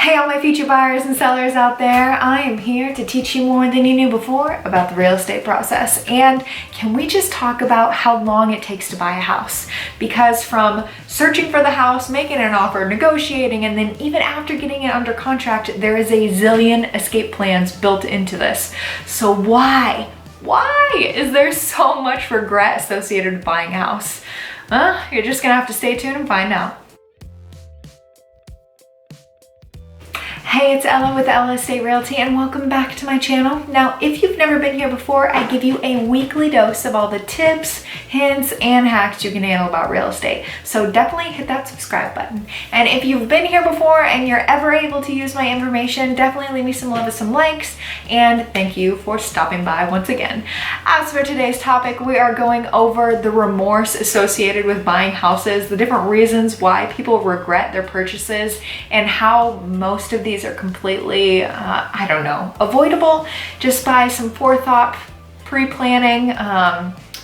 Hey all my future buyers and sellers out there, I am here to teach you more than you knew before about the real estate process. And can we just talk about how long it takes to buy a house? Because from searching for the house, making an offer, negotiating, and then even after getting it under contract, there is a zillion escape plans built into this. So why is there so much regret associated with buying a house? You're just gonna have to stay tuned and find out. Hey, it's Ella with Ella Estate Realty and welcome back to my channel. Now, if you've never been here before, I give you a weekly dose of all the tips, hints, and hacks you can handle about real estate. So definitely hit that subscribe button. And if you've been here before and you're ever able to use my information, definitely leave me some love with some likes. And thank you for stopping by once again. As for today's topic, we are going over the remorse associated with buying houses, the different reasons why people regret their purchases, and how most of these are completely, avoidable just by some forethought, pre-planning,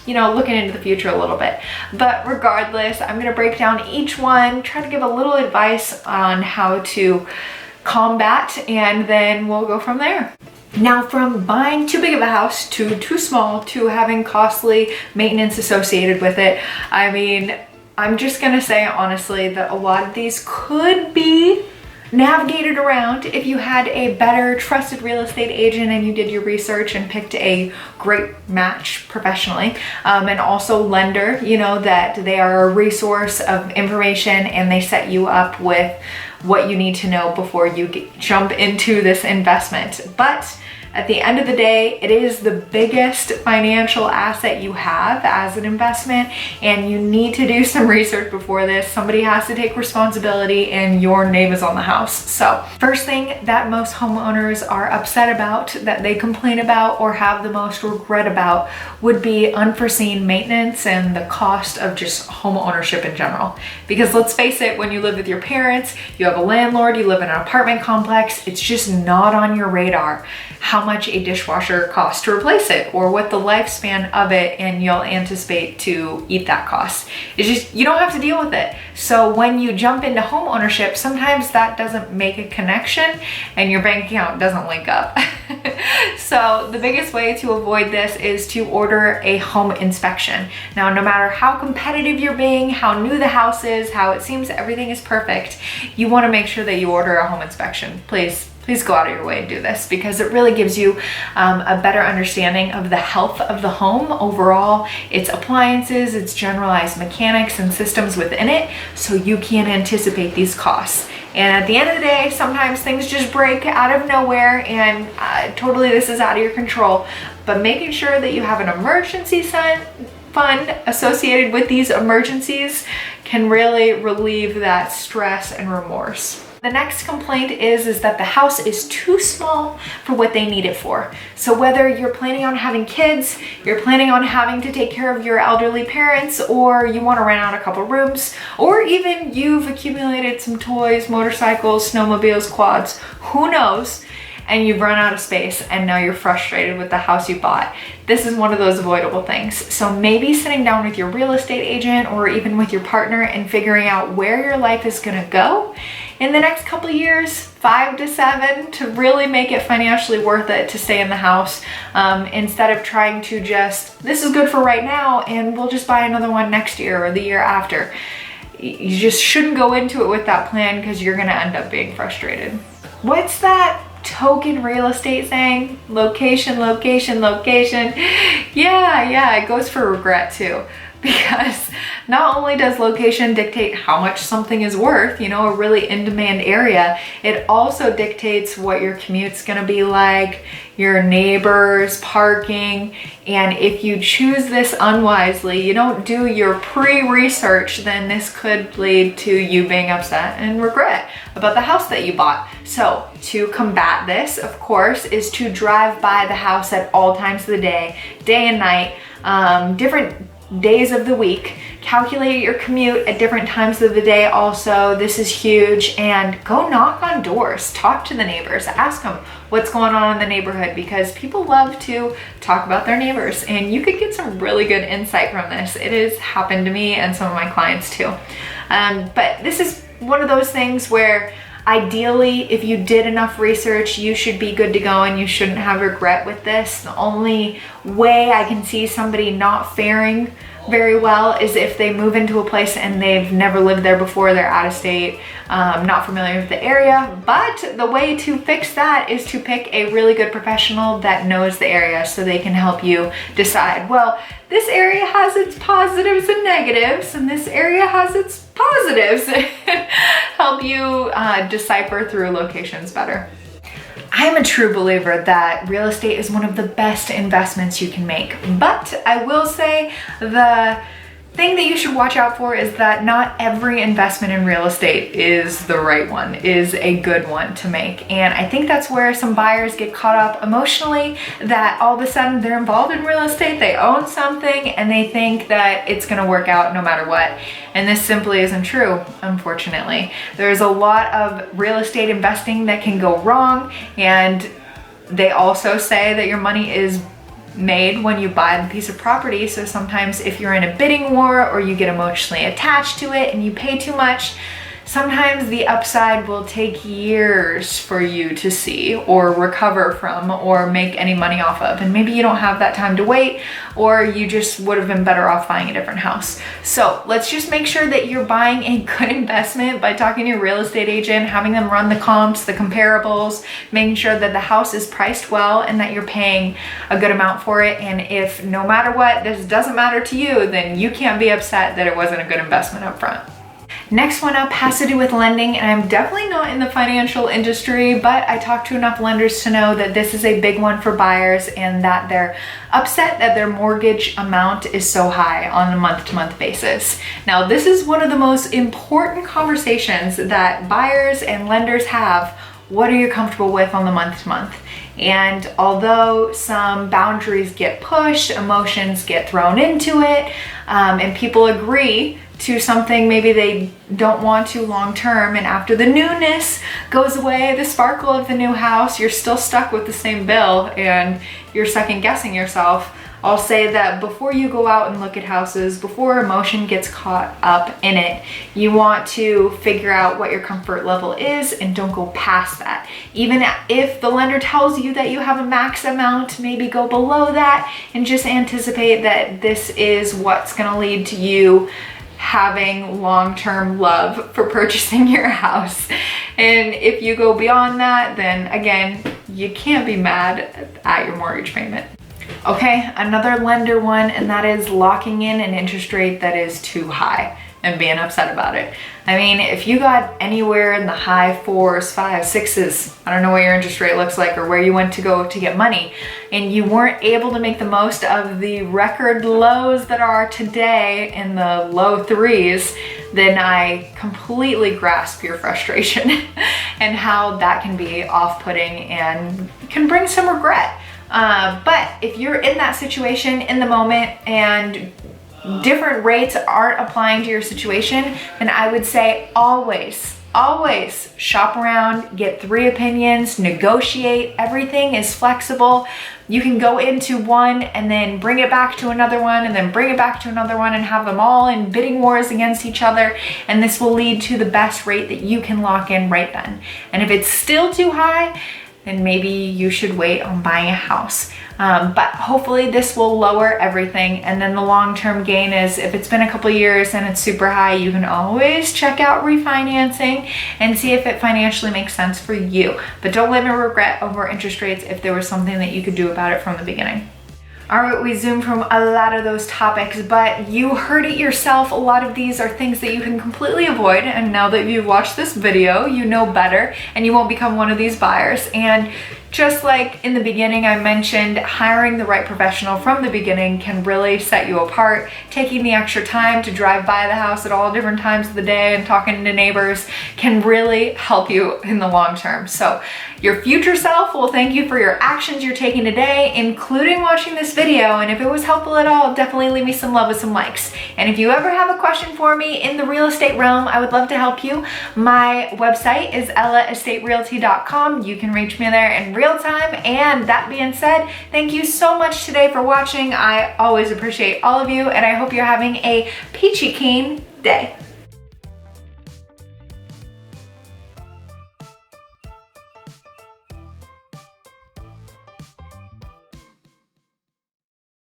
looking into the future a little bit. But regardless, I'm going to break down each one, try to give a little advice on how to combat, and then we'll go from there. Now, from buying too big of a house to too small to having costly maintenance associated with it, I mean, I'm just going to say honestly that a lot of these could be navigated around if you had a better trusted real estate agent and you did your research and picked a great match professionally, and also lender, that they are a resource of information and they set you up with what you need to know before you jump into this investment. But at the end of the day, it is the biggest financial asset you have as an investment, and you need to do some research before this. Somebody has to take responsibility and your name is on the house. So first thing that most homeowners are upset about, that they complain about or have the most regret about, would be unforeseen maintenance and the cost of just home ownership in general. Because let's face it, when you live with your parents, you have a landlord, you live in an apartment complex, it's just not on your radar how much a dishwasher costs to replace it or what the lifespan of it, and you'll anticipate to eat that cost. It's just, you don't have to deal with it. So when you jump into home ownership, sometimes that doesn't make a connection and your bank account doesn't link up. So the biggest way to avoid this is to order a home inspection. Now, no matter how competitive you're being, how new the house is, how it seems everything is perfect, you want to make sure that you order a home inspection. Please go out of your way and do this, because it really gives you a better understanding of the health of the home overall, its appliances, its generalized mechanics and systems within it, so you can anticipate these costs. And at the end of the day, sometimes things just break out of nowhere, and totally this is out of your control. But making sure that you have an emergency fund associated with these emergencies can really relieve that stress and remorse. The next complaint is that the house is too small for what they need it for. So whether you're planning on having kids, you're planning on having to take care of your elderly parents, or you want to rent out a couple rooms, or even you've accumulated some toys, motorcycles, snowmobiles, quads, who knows, and you've run out of space and now you're frustrated with the house you bought. This is one of those avoidable things. So maybe sitting down with your real estate agent or even with your partner and figuring out where your life is gonna go in the next couple of years, 5 to 7, to really make it financially worth it to stay in the house, instead of trying to just, this is good for right now and we'll just buy another one next year or the year after. You just shouldn't go into it with that plan, because you're gonna end up being frustrated. What's that token real estate saying? Location, location, location. Yeah, it goes for regret too. Because not only does location dictate how much something is worth, a really in-demand area, it also dictates what your commute's gonna be like, your neighbors, parking, and if you choose this unwisely, you don't do your pre-research, then this could lead to you being upset and regret about the house that you bought. So to combat this, of course, is to drive by the house at all times of the day and night, different days of the week. Calculate your commute at different times of the day also. This is huge. And go knock on doors, talk to the neighbors, ask them what's going on in the neighborhood, because people love to talk about their neighbors and you could get some really good insight from this. It has happened to me and some of my clients too. But this is one of those things where Ideally, if you did enough research, you should be good to go and you shouldn't have regret with this. The only way I can see somebody not faring very well is if they move into a place and they've never lived there before, they're out of state, not familiar with the area. But the way to fix that is to pick a really good professional that knows the area so they can help you decide, well, this area has its positives and negatives and this area has its positives. Help you decipher through locations better. I am a true believer that real estate is one of the best investments you can make, but I will say the thing that you should watch out for is that not every investment in real estate is the right one, is a good one to make. And I think that's where some buyers get caught up emotionally, that all of a sudden they're involved in real estate, they own something, and they think that it's gonna work out no matter what. And this simply isn't true, unfortunately. There's a lot of real estate investing that can go wrong, and they also say that your money is made when you buy the piece of property. So sometimes if you're in a bidding war or you get emotionally attached to it and you pay too much, sometimes the upside will take years for you to see or recover from or make any money off of. And maybe you don't have that time to wait, or you just would have been better off buying a different house. So let's just make sure that you're buying a good investment by talking to your real estate agent, having them run the comps, the comparables, making sure that the house is priced well and that you're paying a good amount for it. And if no matter what, this doesn't matter to you, then you can't be upset that it wasn't a good investment up front. Next one up has to do with lending, and I'm definitely not in the financial industry, but I talk to enough lenders to know that this is a big one for buyers and that they're upset that their mortgage amount is so high on a month-to-month basis. Now, this is one of the most important conversations that buyers and lenders have. What are you comfortable with on the month-to-month? And although some boundaries get pushed, emotions get thrown into it, and people agree to something maybe they don't want to long term, and after the newness goes away, the sparkle of the new house, you're still stuck with the same bill and you're second guessing yourself. I'll say that before you go out and look at houses, before emotion gets caught up in it, you want to figure out what your comfort level is and don't go past that. Even if the lender tells you that you have a max amount, maybe go below that and just anticipate that this is what's gonna lead to you having long-term love for purchasing your house. And if you go beyond that, then again, you can't be mad at your mortgage payment. Okay, another lender one, and that is locking in an interest rate that is too high and being upset about it. I mean, if you got anywhere in the high 4s, 5s, 6s, I don't know what your interest rate looks like or where you went to go to get money, and you weren't able to make the most of the record lows that are today in the low 3s, then I completely grasp your frustration and how that can be off-putting and can bring some regret. But if you're in that situation in the moment and different rates aren't applying to your situation, then I would say always shop around, get 3 opinions, negotiate. Everything is flexible. You can go into one and then bring it back to another one and then bring it back to another one and have them all in bidding wars against each other. And this will lead to the best rate that you can lock in right then. And if it's still too high, then maybe you should wait on buying a house. But hopefully this will lower everything. And then the long-term gain is if it's been a couple years and it's super high, you can always check out refinancing and see if it financially makes sense for you. But don't live in regret over interest rates if there was something that you could do about it from the beginning. All right, we zoomed from a lot of those topics, but you heard it yourself. A lot of these are things that you can completely avoid. And now that you've watched this video, you know better and you won't become one of these buyers. And just like in the beginning, I mentioned hiring the right professional from the beginning can really set you apart. Taking the extra time to drive by the house at all different times of the day and talking to neighbors can really help you in the long term. So your future self will thank you for your actions you're taking today, including watching this video. And if it was helpful at all, definitely leave me some love with some likes. And if you ever have a question for me in the real estate realm, I would love to help you. My website is EllaEstateRealty.com. You can reach me there in real time. And that being said, thank you so much today for watching. I always appreciate all of you, and I hope you're having a peachy keen day.